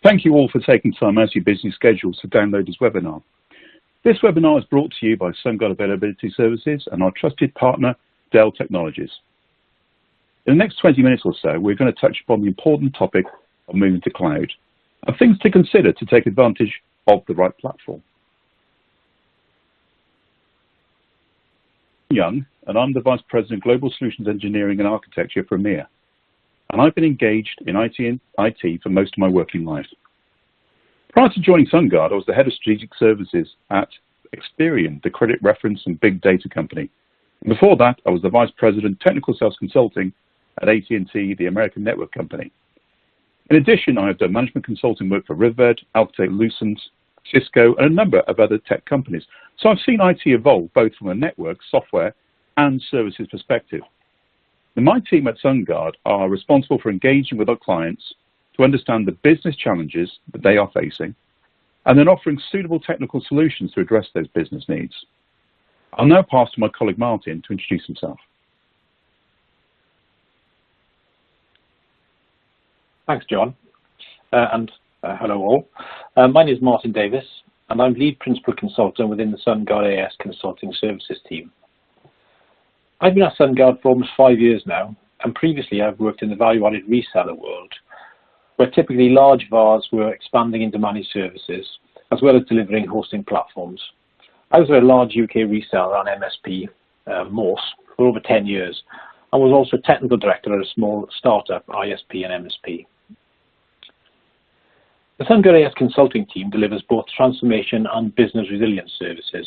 Thank you all for taking time out of your busy schedules to download this webinar. This webinar is brought to you by SunGard Availability Services and our trusted partner, Dell Technologies. In the next 20 minutes or so, we're going to touch upon the important topic of moving to cloud and things to consider to take advantage of the right platform. I'm Young, and I'm the Vice President Global Solutions Engineering and Architecture for EMEA. And I've been engaged in IT for most of my working life. Prior to joining SunGard, I was the Head of Strategic Services at Experian, the credit reference and big data company. And before that, I was the Vice President Technical Sales Consulting at AT&T, the American network company. In addition, I have done management consulting work for Riverbed, Alcatel-Lucent, Cisco, and a number of other tech companies. So I've seen IT evolve both from a network, software, and services perspective. And my team at SunGard are responsible for engaging with our clients to understand the business challenges that they are facing, and then offering suitable technical solutions to address those business needs. I'll now pass to my colleague Martin to introduce himself. Thanks, John, and hello all. My name is Martin Davis, and I'm lead principal consultant within the SunGard AS Consulting Services team. I've been at SunGard for almost 5 years now, and previously I've worked in the value-added reseller world, where typically large VARs were expanding into managed services, as well as delivering hosting platforms. I was a large UK reseller on MSP, Morse, for over 10 years, and was also technical director at a small startup, ISP and MSP. The SunGard AS consulting team delivers both transformation and business resilience services.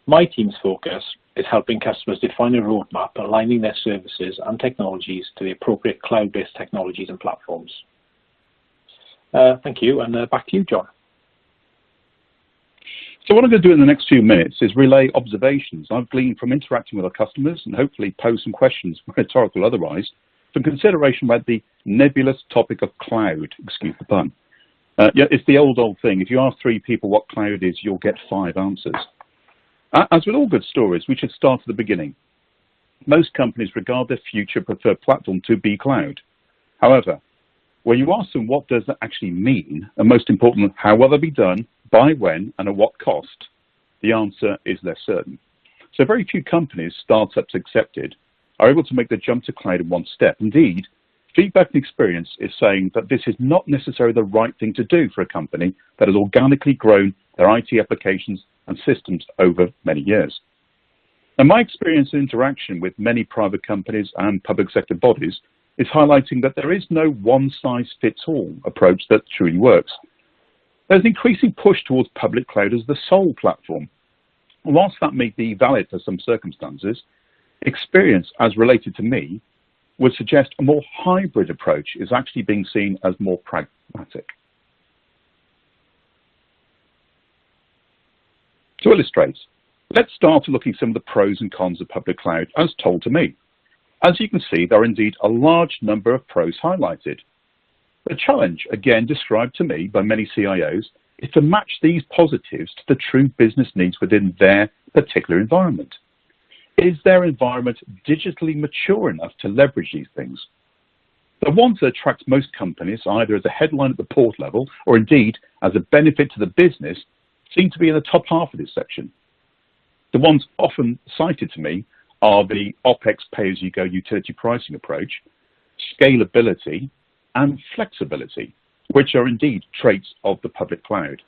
My team's focus is helping customers define a roadmap, aligning their services and technologies to the appropriate cloud-based technologies and platforms. Thank you, and back to you, John. So what I'm going to do in the next few minutes is relay observations I've gleaned from interacting with our customers and hopefully pose some questions, rhetorical or otherwise, for consideration about the nebulous topic of cloud, excuse the pun. Yeah, it's the old thing. If you ask 3 people what cloud is, you'll get 5 answers. As with all good stories, we should start at the beginning. Most companies regard their future preferred platform to be cloud. However, when you ask them what does that actually mean, and most importantly, how will they be done, by when, and at what cost, the answer is less certain. So very few companies, startups accepted, are able to make the jump to cloud in one step. Indeed, feedback and experience is saying that this is not necessarily the right thing to do for a company that has organically grown their IT applications and systems over many years. And my experience and interaction with many private companies and public sector bodies is highlighting that there is no one-size-fits-all approach that truly works. There's an increasing push towards public cloud as the sole platform. Whilst that may be valid for some circumstances, experience as related to me would suggest a more hybrid approach is actually being seen as more pragmatic. To illustrate, let's start looking at some of the pros and cons of public cloud as told to me. As you can see, there are indeed a large number of pros highlighted. The challenge, again described to me by many CIOs, is to match these positives to the true business needs within their particular environment. Is their environment digitally mature enough to leverage these things? The ones that attract most companies, either as a headline at the port level or indeed as a benefit to the business, seem to be in the top half of this section. The ones often cited to me are the OPEX pay-as-you-go utility pricing approach, scalability, and flexibility, which are indeed traits of the public cloud.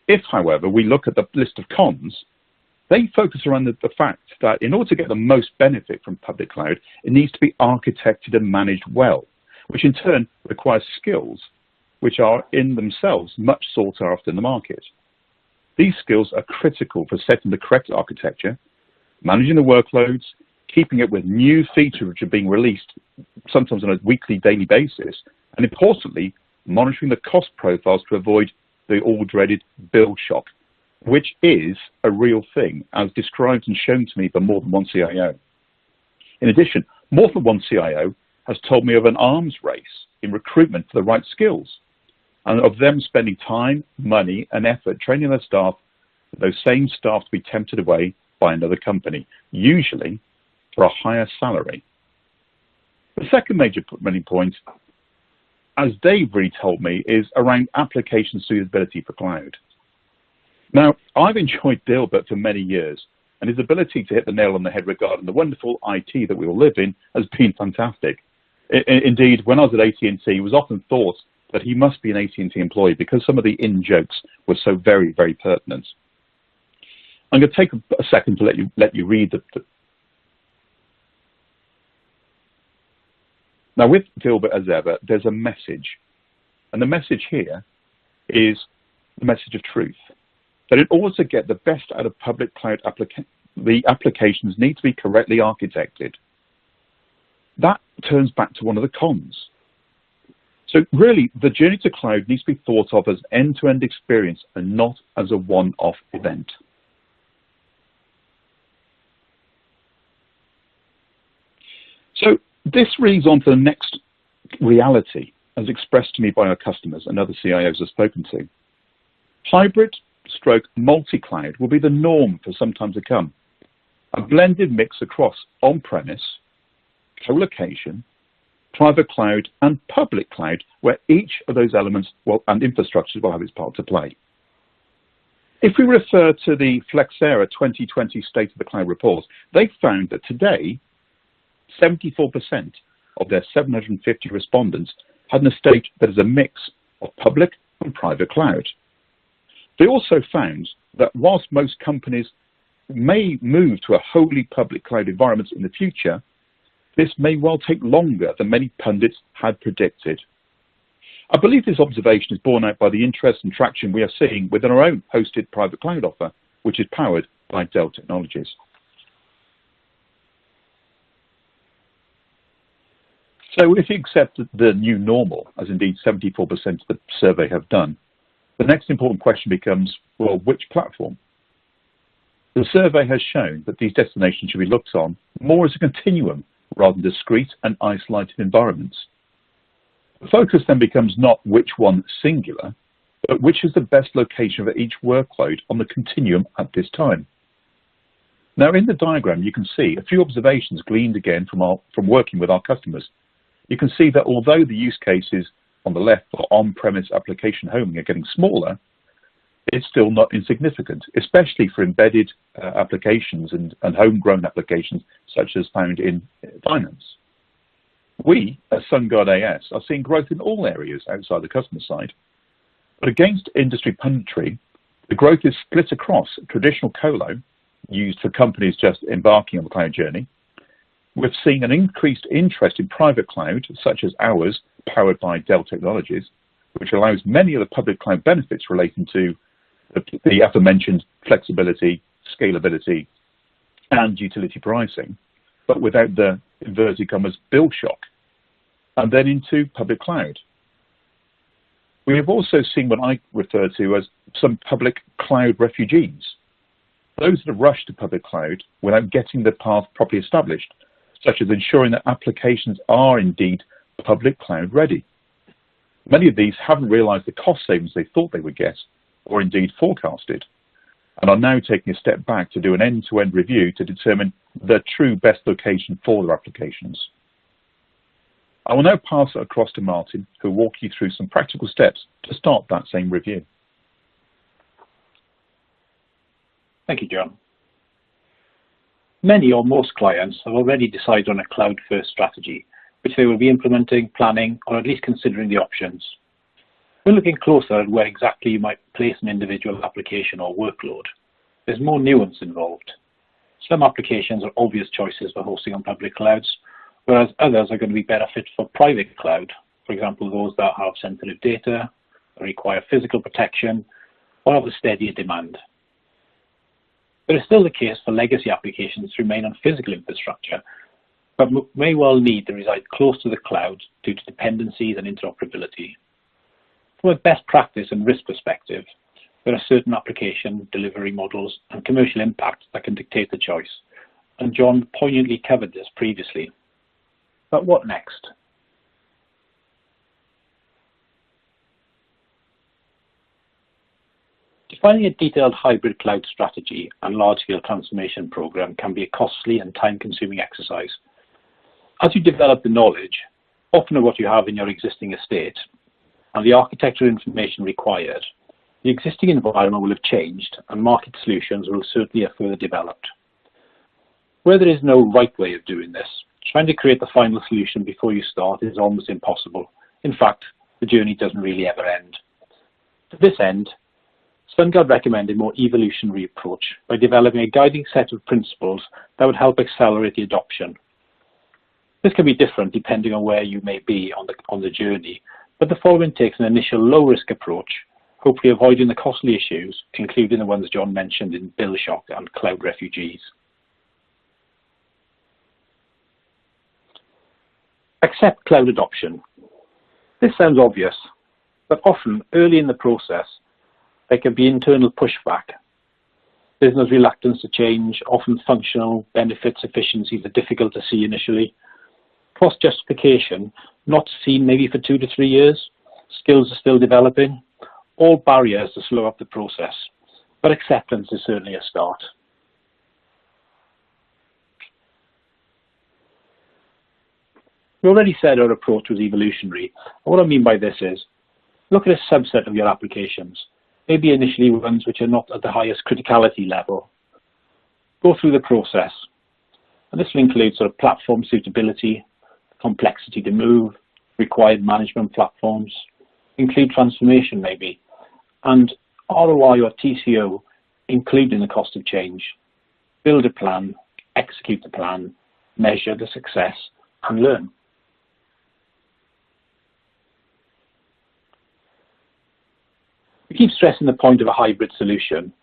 If, however, we look at the list of cons, they focus around the fact that in order to get the most benefit from public cloud, it needs to be architected and managed well, which in turn requires skills which are in themselves much sought after in the market. These skills are critical for setting the correct architecture, managing the workloads, keeping it with new features which are being released sometimes on a weekly, daily basis, and importantly, monitoring the cost profiles to avoid the all-dreaded build shock, which is a real thing, as described and shown to me by more than one CIO. In addition, more than one CIO has told me of an arms race in recruitment for the right skills, and of them spending time, money, and effort training their staff, those same staff to be tempted away by another company, usually for a higher salary. The second major running point as Dave really told me, is around application suitability for cloud. Now, I've enjoyed Dilbert for many years, and his ability to hit the nail on the head regarding the wonderful IT that we all live in has been fantastic. Indeed, when I was at AT&T, it was often thought that he must be an AT&T employee because some of the in-jokes were so very, very pertinent. I'm going to take a second to let you read the. Now, with Dilbert, as ever, there's a message, and the message here is the message of truth. That in order to get the best out of public cloud the applications need to be correctly architected. That turns back to one of the cons. So really, the journey to cloud needs to be thought of as end-to-end experience and not as a one-off event. So this reads on to the next reality, as expressed to me by our customers and other CIOs I've spoken to. Hybrid / multi-cloud will be the norm for some time to come. A blended mix across on-premise, co-location, private cloud, and public cloud, where each of those elements and infrastructures will have its part to play. If we refer to the Flexera 2020 State of the Cloud report, they found that today, 74% of their 750 respondents had an estate that is a mix of public and private cloud. They also found that whilst most companies may move to a wholly public cloud environment in the future, this may well take longer than many pundits had predicted. I believe this observation is borne out by the interest and traction we are seeing within our own hosted private cloud offer, which is powered by Dell Technologies. So if you accept the new normal, as indeed 74% of the survey have done, the next important question becomes, well, which platform? The survey has shown that these destinations should be looked on more as a continuum rather than discrete and isolated environments. The focus then becomes not which one singular, but which is the best location for each workload on the continuum at this time. Now in the diagram you can see a few observations gleaned again from working with our customers. You can see that although the use cases on the left for on-premise application homing are getting smaller, it's still not insignificant, especially for embedded applications and homegrown applications such as found in finance. We, at SunGard AS, are seeing growth in all areas outside the customer side. But against industry punditry, the growth is split across traditional colo, used for companies just embarking on the cloud journey. We've seen an increased interest in private cloud, such as ours, powered by Dell Technologies, which allows many of the public cloud benefits relating to the aforementioned flexibility, scalability, and utility pricing, but without the inverted commas bill shock, and then into public cloud. We have also seen what I refer to as some public cloud refugees, those that have rushed to public cloud without getting the path properly established, such as ensuring that applications are indeed public cloud ready. Many of these haven't realized the cost savings they thought they would get, or indeed forecasted, and are now taking a step back to do an end-to-end review to determine the true best location for their applications. I will now pass it across to Martin, who will walk you through some practical steps to start that same review. Thank you, John. Many or most clients have already decided on a cloud-first strategy, which they will be implementing, planning, or at least considering the options. When looking closer at where exactly you might place an individual application or workload, there's more nuance involved. Some applications are obvious choices for hosting on public clouds, whereas others are going to be better fit for private cloud, for example, those that have sensitive data, require physical protection, or have a steadier demand. There is still the case for legacy applications to remain on physical infrastructure, but may well need to reside close to the cloud due to dependencies and interoperability. From a best practice and risk perspective, there are certain application delivery models and commercial impact that can dictate the choice, and John poignantly covered this previously. But what next? Defining a detailed hybrid cloud strategy and large-scale transformation program can be a costly and time-consuming exercise. As you develop the knowledge, often of what you have in your existing estate, and the architectural information required, the existing environment will have changed and market solutions will certainly have further developed. Where there is no right way of doing this, trying to create the final solution before you start is almost impossible. In fact, the journey doesn't really ever end. To this end, SunGard recommended a more evolutionary approach by developing a guiding set of principles that would help accelerate the adoption. This can be different depending on where you may be on the journey, but the following takes an initial low-risk approach, hopefully avoiding the costly issues, including the ones John mentioned in bill shock and cloud refugees. Accept cloud adoption. This sounds obvious, but often early in the process, there can be internal pushback. Business reluctance to change, often functional benefits, efficiencies are difficult to see initially. Cost justification, not seen maybe for 2 to 3 years. Skills are still developing. All barriers to slow up the process, but acceptance is certainly a start. We already said our approach was evolutionary. And what I mean by this is, look at a subset of your applications, maybe initially ones which are not at the highest criticality level. Go through the process. And this will include sort of platform suitability, complexity to move, required management platforms, include transformation maybe, and ROI or TCO, including the cost of change. Build a plan, execute the plan, measure the success, and learn. We keep stressing the point of a hybrid solution.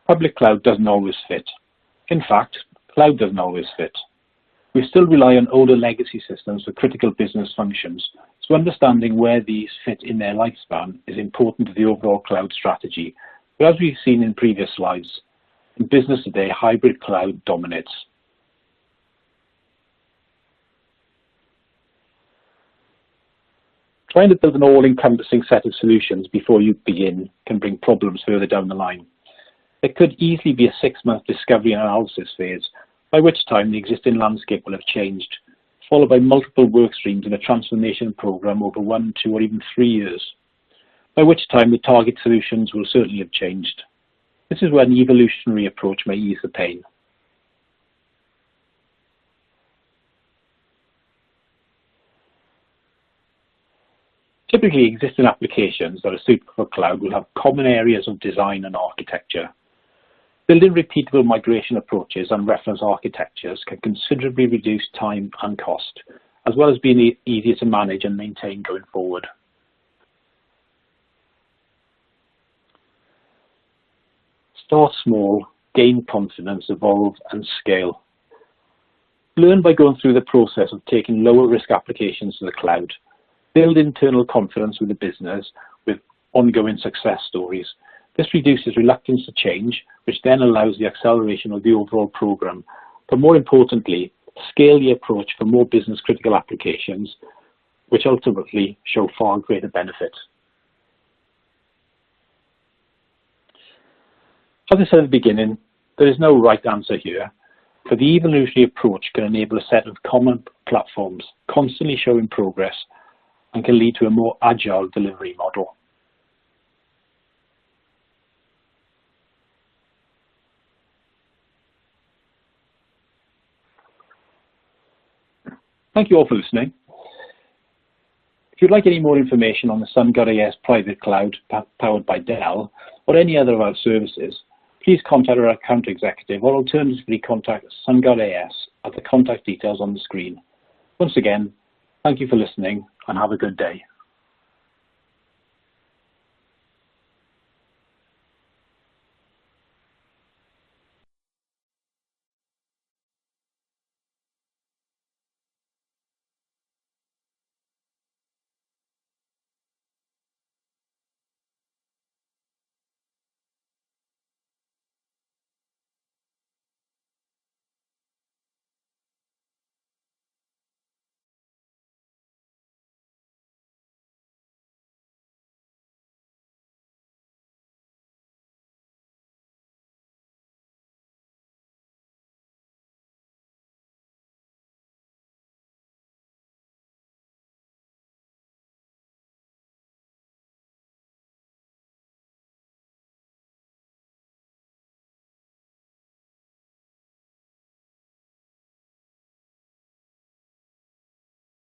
Public cloud doesn't always fit. In fact, cloud doesn't always fit. We still rely on older legacy systems for critical business functions, so understanding where these fit in their lifespan is important to the overall cloud strategy. But as we've seen in previous slides, in business today, hybrid cloud dominates. Trying to build an all-encompassing set of solutions before you begin can bring problems further down the line. There could easily be a 6-month discovery and analysis phase, by which time the existing landscape will have changed, followed by multiple work streams in a transformation program over 1, 2, or even 3 years, by which time the target solutions will certainly have changed. This is where an evolutionary approach may ease the pain. Typically, existing applications that are suitable for cloud will have common areas of design and architecture. Building repeatable migration approaches and reference architectures can considerably reduce time and cost, as well as being easier to manage and maintain going forward. Start small, gain confidence, evolve, and scale. Learn by going through the process of taking lower risk applications to the cloud. Build internal confidence with the business with ongoing success stories. This reduces reluctance to change, which then allows the acceleration of the overall program. But more importantly, scale the approach for more business critical applications, which ultimately show far greater benefit. As I said at the beginning, there is no right answer here, but the evolutionary approach can enable a set of common platforms, constantly showing progress, and can lead to a more agile delivery model. Thank you all for listening. If you'd like any more information on the SunGard AS private cloud powered by Dell or any other of our services, please contact our account executive or alternatively contact SunGard AS at the contact details on the screen. Once again, thank you for listening and have a good day.